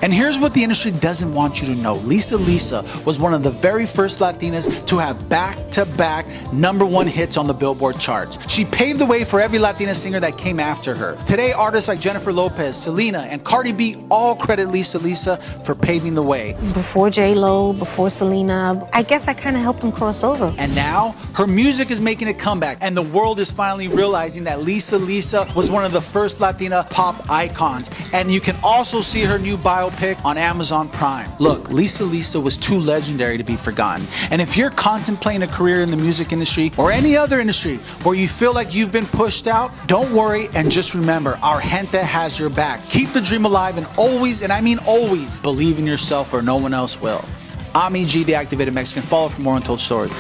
And here's what the industry doesn't want you to know. Lisa was one of the very first Latinas to have back-to-back #1 hits on the Billboard charts. She paved the way for every Latina singer that came after her. Today, artists like Jennifer Lopez, Selena, and Cardi B all credit Lisa for paving the way. Before J-Lo, before Selena, I guess I kind of helped them cross over. And now, her music is making a comeback, and the world is finally realizing that Lisa was one of the first Latina pop icons. And you can also see her new biopic on Amazon Prime. Look, Lisa was too legendary to be forgotten. And if you're contemplating a career in the music industry or any other industry where you feel like you've been pushed out, don't worry, and just remember, our gente has your back. Keep the dream alive and always, and I mean always, believe in yourself or no one else will. I'm EG, the Activated Mexican. Follow for more Untold Stories.